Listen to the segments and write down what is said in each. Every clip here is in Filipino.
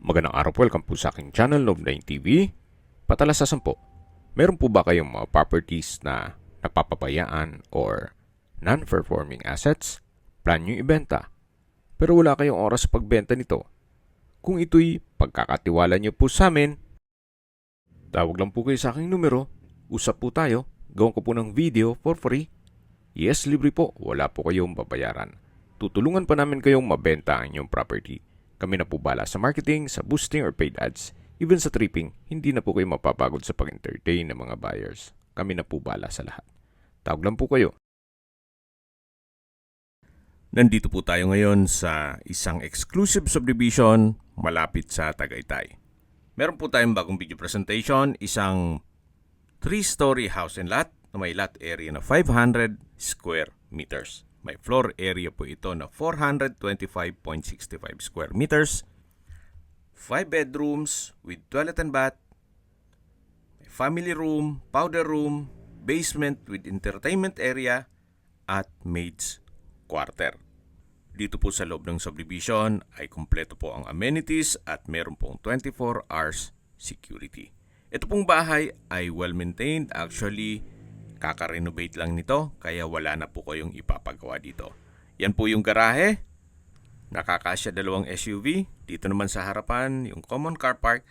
Magandang araw po, welcome po sa aking channel, Love9 TV. Patalasasan po, meron po ba kayong mga properties na napapabayaan or non-performing assets? Plan nyo ibenta, pero wala kayong oras sa pagbenta nito. Kung ito'y pagkakatiwala nyo po sa amin, tawag lang po kayo sa aking numero, usap po tayo, gawin ko po ng video for free. Yes, libre po, wala po kayong babayaran. Tutulungan pa namin kayong mabenta ang inyong property. Kami na po bala sa marketing, sa boosting or paid ads. Even sa tripping, hindi na po kayo mapapagod sa pag-entertain ng mga buyers. Kami na po bala sa lahat. Tawag lang po kayo. Nandito po tayo ngayon sa isang exclusive subdivision malapit sa Tagaytay. Meron po tayong bagong video presentation, isang 3-story house and lot na may lot area na 500 square meters. May floor area po ito na 425.65 square meters. 5 bedrooms with toilet and bath. May family room, powder room, basement with entertainment area at maid's quarter. Dito po sa loob ng subdivision ay kumpleto po ang amenities at meron pong 24 hours security. Ito pong bahay ay well maintained. Actually, kaka-renovate lang nito kaya wala na po kayong ipapagawa dito. Yan po yung garahe. Nakakasya 2 SUV. Dito naman sa harapan, yung common car park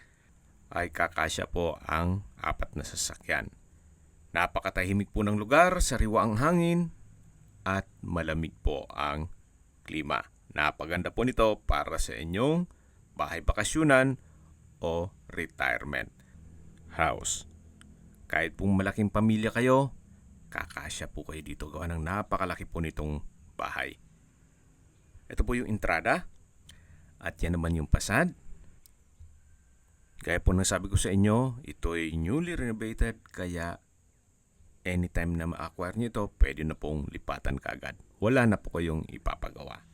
ay kakasya po ang 4 na sasakyan. Napakatahimik po ng lugar, sariwa ang hangin at malamig po ang klima. Napaganda po nito para sa inyong bahay bakasyunan o retirement house. Kahit pong malaking pamilya kayo, kakasya po kayo dito. Gawa ng napakalaki po nitong bahay. Ito po yung entrada. At yan naman yung fasad. Kaya po nasabi ko sa inyo, ito ay newly renovated. Kaya anytime na ma-acquire nyo ito, pwede na pong lipatan kaagad. Wala na po kayong ipapagawa.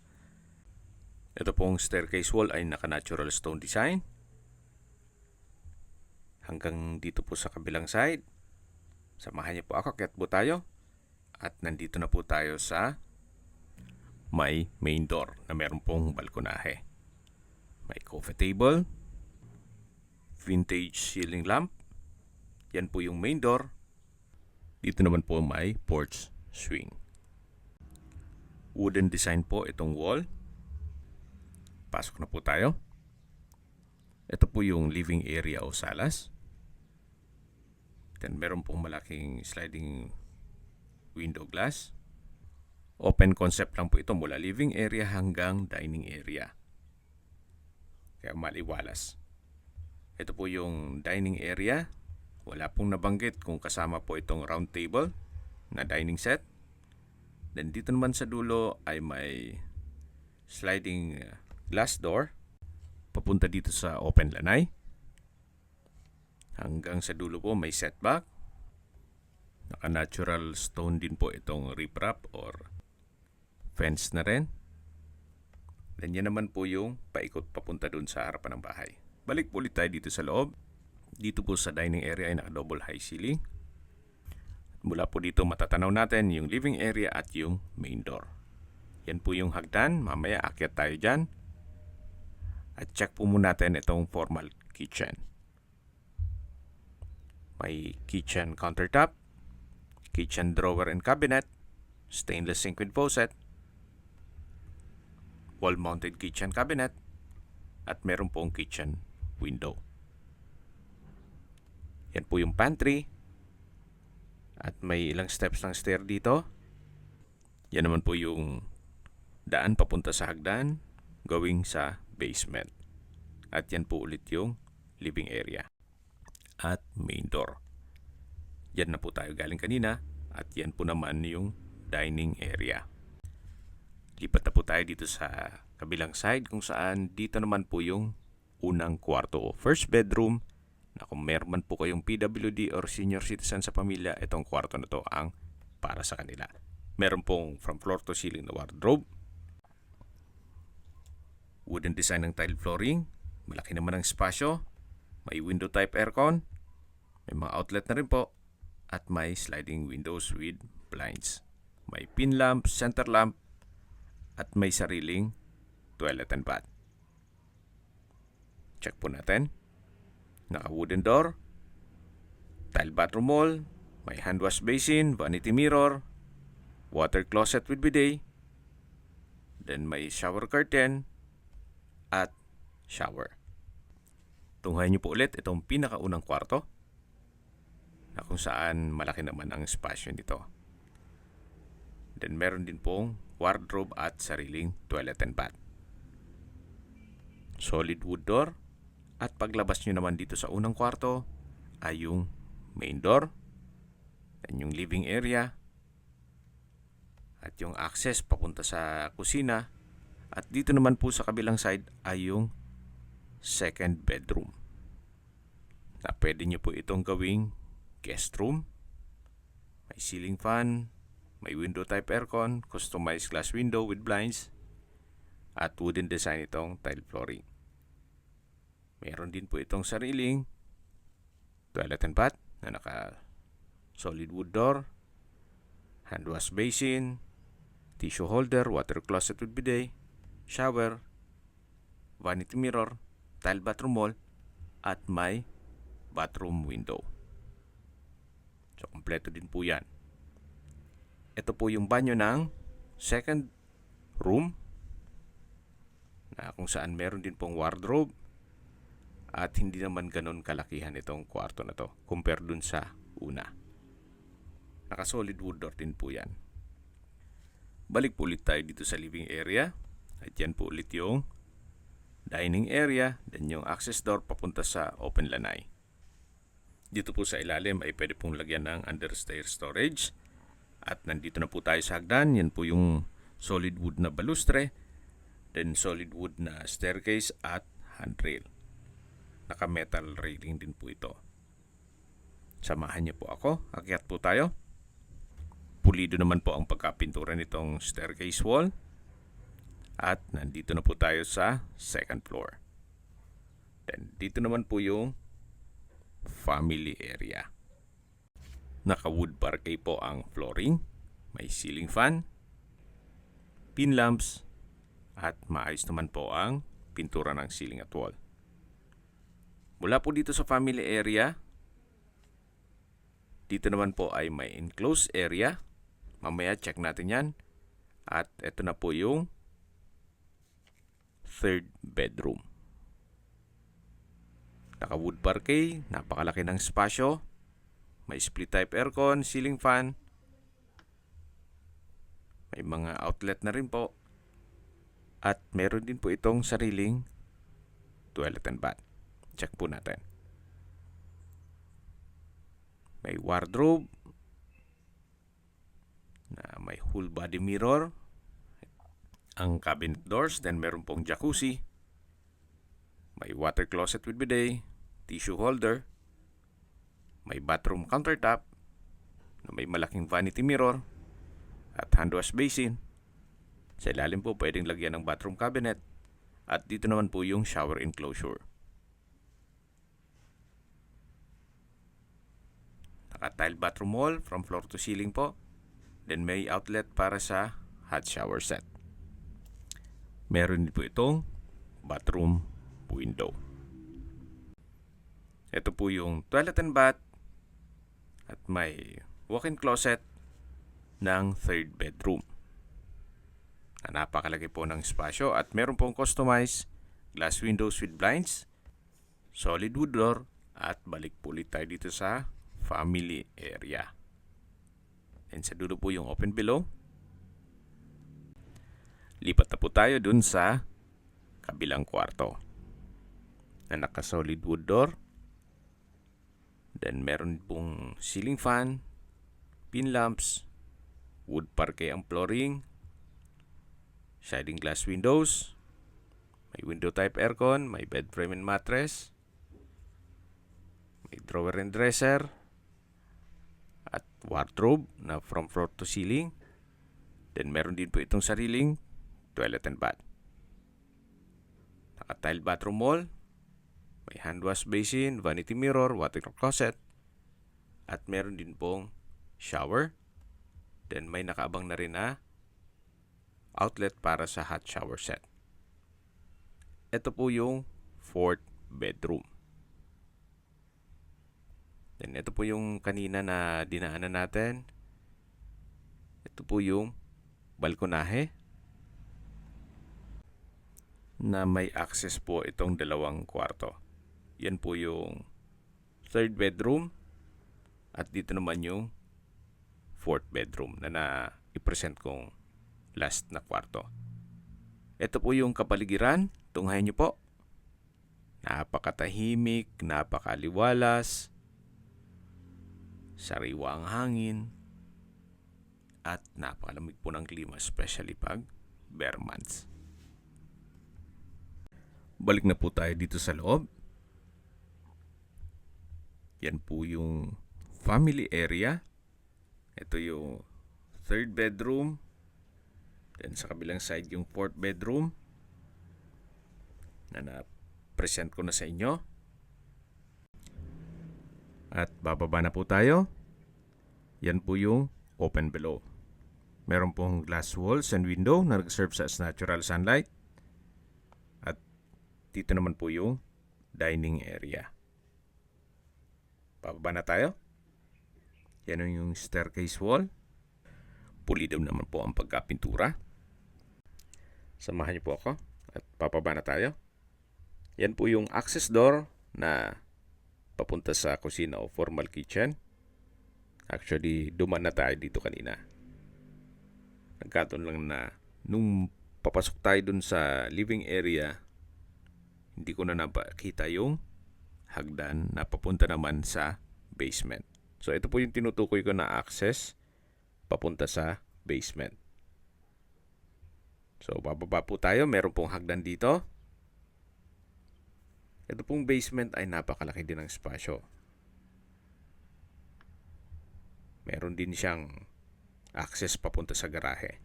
Ito pong staircase wall ay naka-natural stone design. Hanggang dito po sa kabilang side. Samahan niyo po ako, akyat po tayo. At nandito na po tayo sa may main door na meron pong balkonahe. May coffee table. Vintage ceiling lamp. Yan po yung main door. Dito naman po may porch swing. Wooden design po itong wall. Pasok na po tayo. Ito po yung living area o salas. Then meron pong malaking sliding window glass. Open concept lang po ito mula living area hanggang dining area. Kaya maliwalas. Ito po yung dining area. Wala pong nabanggit kung kasama po itong round table na dining set. Then dito naman sa dulo ay may sliding glass door papunta dito sa open lanay. Hanggang sa dulo po may setback. Naka-natural stone din po itong riprap or fence na rin. Then yan naman po yung paikot papunta dun sa harapan ng bahay. Balik po ulit tayo dito sa loob. Dito po sa dining area ay naka-double high ceiling. Mula po dito matatanaw natin yung living area at yung main door. Yan po yung hagdan. Mamaya akyat tayo dyan. At check po muna natin itong formal kitchen. May kitchen countertop, kitchen drawer and cabinet, stainless sink with faucet, wall-mounted kitchen cabinet, at meron pong kitchen window. Yan po yung pantry. At may ilang steps ng stair dito. Yan naman po yung daan papunta sa hagdan, going sa basement. At yan po ulit yung living area at main door. Yan na po tayo galing kanina. At yan po naman yung dining area. Lipat na po tayo dito sa kabilang side kung saan dito naman po yung unang kwarto o first bedroom na kung meron man po kayong PWD or senior citizen sa pamilya, itong kwarto na to ang para sa kanila. Meron pong from floor to ceiling na wardrobe. Wooden design ng tile flooring. Malaki naman ang espasyo. May window type aircon. May mga outlet na rin po. At may sliding windows with blinds. May pin lamp, center lamp. At may sariling toilet and bath. Check po natin. Naka-wooden door, tile bathroom wall, may hand wash basin, vanity mirror, water closet with bidet, then may shower curtain, at shower. Tunghayan niyo po ulit itong pinakaunang kwarto na kung saan malaki naman ang espasyo nito. Then meron din pong wardrobe at sariling toilet and bath. Solid wood door. At paglabas nyo naman dito sa unang kwarto ay yung main door, then yung living area, at yung access papunta sa kusina. At dito naman po sa kabilang side ay yung second bedroom na pwede nyo po itong gawing guest room. May ceiling fan, may window type aircon, customized glass window with blinds, at wooden design itong tile flooring. Meron din po itong sariling toilet and bath na naka solid wood door, hand wash basin, tissue holder, water closet with bidet, shower, vanity mirror, tile bathroom wall, at may bathroom window. So, kompleto din po yan. Ito po yung banyo ng second room na kung saan meron din pong wardrobe at hindi naman ganun kalakihan itong kwarto na to compare dun sa una. Naka solid wood door din po yan. Balik po ulit tayo dito sa living area. At yan po ulit yung dining area, then yung access door papunta sa open lanai. Dito po sa ilalim ay pwede pong lagyan ng understair storage. At nandito na po tayo sa hagdan. Yan po yung solid wood na balustre, then solid wood na staircase at handrail. Naka-metal railing din po ito. Samahan niyo po ako. Akyat po tayo. Pulido naman po ang pagkapintura nitong staircase wall. At nandito na po tayo sa second floor. Then dito naman po yung family area. Naka-wood parquet po ang flooring. May ceiling fan, pin lamps, at maayos naman po ang pintura ng ceiling at wall. Mula po dito sa family area, dito naman po ay may enclosed area. Mamaya check natin yan. At ito na po yung third bedroom. Naka-wood parquet, napakalaki ng espasyo. May split type aircon, ceiling fan. May mga outlet na rin po. At meron din po itong sariling toilet and bath. Check po natin. May wardrobe na may full body mirror. Ang cabinet doors, then meron pong jacuzzi. May water closet with bidet, tissue holder. May bathroom countertop na may malaking vanity mirror at hand wash basin. Sa ilalim po pwedeng lagyan ng bathroom cabinet. At dito naman po yung shower enclosure. Naka-tile bathroom wall from floor to ceiling po. Then may outlet para sa hot shower set. Meron din po itong bathroom window. Ito po yung toilet and bath at may walk-in closet ng third bedroom. Napakalaki po ng espasyo at meron pong customized glass windows with blinds, solid wood door, at balik po ulit tayo dito sa family area. And sa dulo po yung open below. Lipat na po tayo dun sa kabilang kwarto na naka-solid wood door. Then meron pong ceiling fan, pin lamps, wood parquet ang flooring, sliding glass windows, may window type aircon, may bed frame and mattress, may drawer and dresser, at wardrobe na from floor to ceiling. Then meron din po itong sariling toilet and bath. Naka-tile bathroom wall, may hand wash basin, vanity mirror, water closet, at meron din pong shower. Then may nakaabang na rin na outlet para sa hot shower set. Ito po yung fourth bedroom. Then ito po yung kanina na dinaanan natin. Ito po yung balkonahe na may access po itong dalawang kwarto. Yan po yung third bedroom at dito naman yung fourth bedroom na i-present kong last na kwarto. Ito po yung kapaligiran. Tunghayan nyo po. Napakatahimik, napakaliwalas, sariwa ang hangin, at napakalamig po ng klima, especially pag bare months. Balik na po tayo dito sa loob. Yan po yung family area. Ito yung third bedroom. Then sa kabilang side yung fourth bedroom na na-present ko na sa inyo. At bababa na po tayo. Yan po yung open below. Meron pong glass walls and window na nag-serve sa natural sunlight. At dito naman po yung dining area. Bababa na tayo. Yan yung staircase wall. Pulido naman po ang pagkapintura. Samahan niyo po ako at papaba na tayo. Yan po yung access door na papunta sa kusina o formal kitchen. Actually, duman na tayo dito kanina. Nagkataon lang na nung papasok tayo dun sa living area, hindi ko na napakita yung hagdan na papunta naman sa basement. So ito po yung tinutukoy ko na access papunta sa basement. So bababa po tayo, meron pong hagdan dito. Ito pong basement ay napakalaki din ng espasyo. Meron din siyang access papunta sa garahe.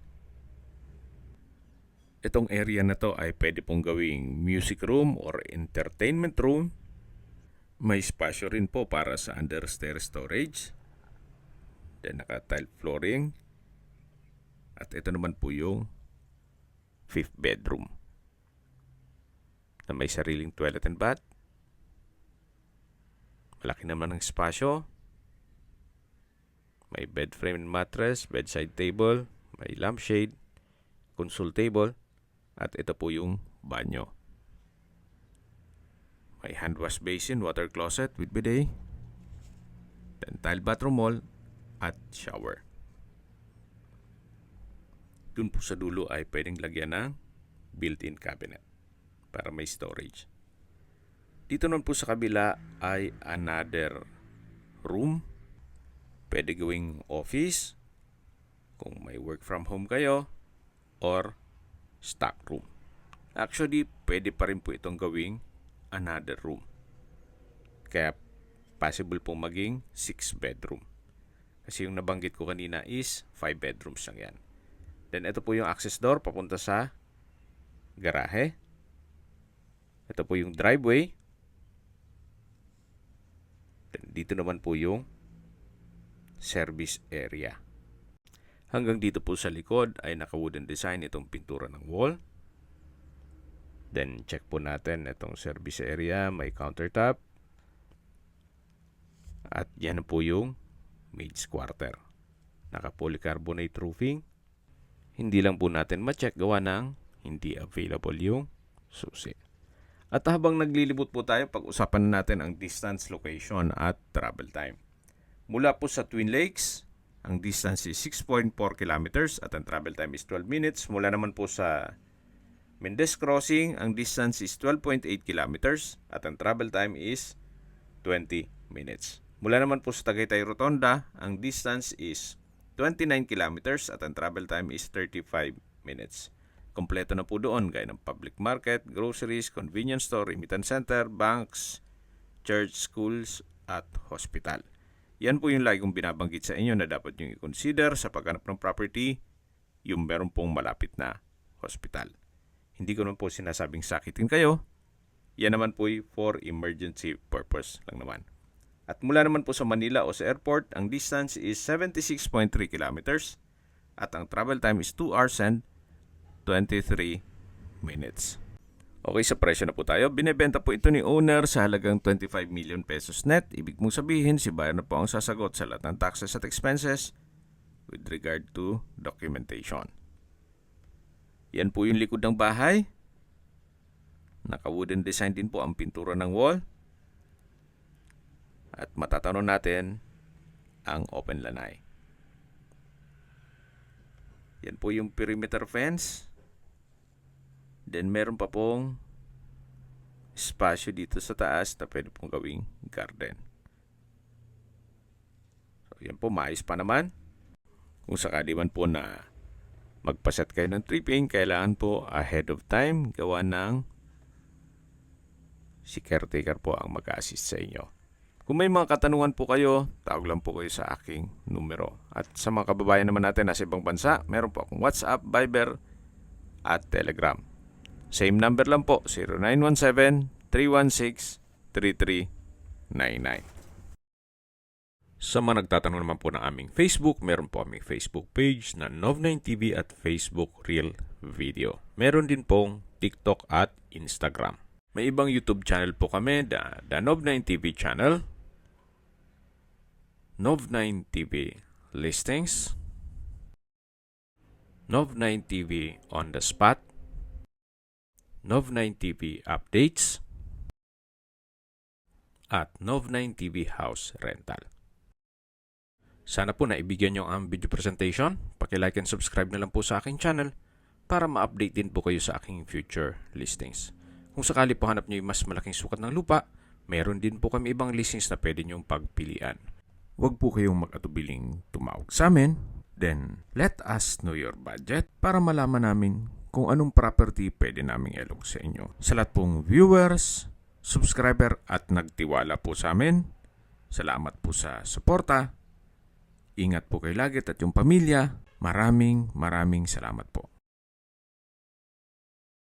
Itong area na to ay pwede pong gawing music room or entertainment room. May espasyo rin po para sa understair storage. Then naka-tile flooring. At ito naman po yung fifth bedroom na may sariling toilet and bath. Malaki naman ang espasyo. May bed frame and mattress, bedside table, may lampshade, console table, at ito po yung banyo. May hand wash basin, water closet with bidet, then tile bathroom wall, at shower. Dun po sa dulo ay pwedeng lagyan ng built-in cabinet para may storage. Dito naman po sa kabila ay another room. Pwede gawing office kung may work from home kayo or stock room. Actually, pwede pa rin po itong gawing another room. Kaya possible pong maging 6 bedroom. Kasi yung nabanggit ko kanina is 5 bedrooms lang yan. Then ito po yung access door papunta sa garahe. Ito po yung driveway. Then dito naman po yung service area. Hanggang dito po sa likod ay naka-wooden design itong pintura ng wall. Then check po natin itong service area, may countertop. At yan po yung maid's quarter. Naka-polycarbonate roofing. Hindi lang po natin ma-check gawa ng hindi available yung susi. At habang naglilibot po tayo, pag-usapan natin ang distance, location at travel time. Mula po sa Twin Lakes, ang distance is 6.4 kilometers at ang travel time is 12 minutes. Mula naman po sa Mendez Crossing, ang distance is 12.8 kilometers at ang travel time is 20 minutes. Mula naman po sa Tagaytay Rotonda, ang distance is 29 kilometers at ang travel time is 35 minutes. Kompleto na po doon gaya ng public market, groceries, convenience store, remittance center, banks, church, schools at hospital. Yan po yung lagi kong binabanggit sa inyo na dapat nyo i-consider sa paghanap ng property, yung meron pong malapit na hospital. Hindi ko naman po sinasabing sakitin kayo. Yan naman po for emergency purpose lang naman. At mula naman po sa Manila o sa airport, ang distance is 76.3 kilometers at ang travel time is 2 hours and 23 minutes. Okay, sa presyo na po tayo. Binebenta po ito ni owner sa halagang 25 million pesos net. Ibig mong sabihin, si buyer na po ang sasagot sa lahat ng taxes at expenses with regard to documentation. Yan po yung likod ng bahay. Naka-wooden design din po ang pintura ng wall. At matatanong natin ang open lanay. Yan po yung perimeter fence. Then meron pa pong espasyo dito sa taas na pwede pong gawing garden. So yan po, maayos pa naman. Kung sakali man po na magpaset kayo ng tripping, kailangan po ahead of time gawa ng si caretaker po ang mag-assist sa inyo. Kung may mga katanungan po kayo, tawag lang po kayo sa aking numero. At sa mga kababayan naman natin nasa ibang bansa, meron po akong WhatsApp, Viber at Telegram. Same number lang po, 0917-316-3399. Sa mga nagtatanong naman po ng aming Facebook, meron po aming Facebook page na Nov9TV at Facebook Real Video. Meron din pong TikTok at Instagram. May ibang YouTube channel po kami, the Nov9TV channel, Nov9TV Listings, Nov9TV On The Spot, Nov9TV Updates, at Nov9TV House Rental. Sana po naibigyan nyo ang video presentation. Paki-like and subscribe na lang po sa aking channel para ma-update din po kayo sa aking future listings. Kung sakali po hanap nyo yung mas malaking sukat ng lupa, meron din po kami ibang listings na pwede nyong pagpilian. Huwag po kayong mag-atubiling tumawag sa amin. Then, let us know your budget para malaman namin kung anong property pwede naming ilog sa inyo. Sa lahat pong viewers, subscriber at nagtiwala po sa amin, salamat po sa suporta. Ingat po kayo lagi at yung pamilya. Maraming salamat po.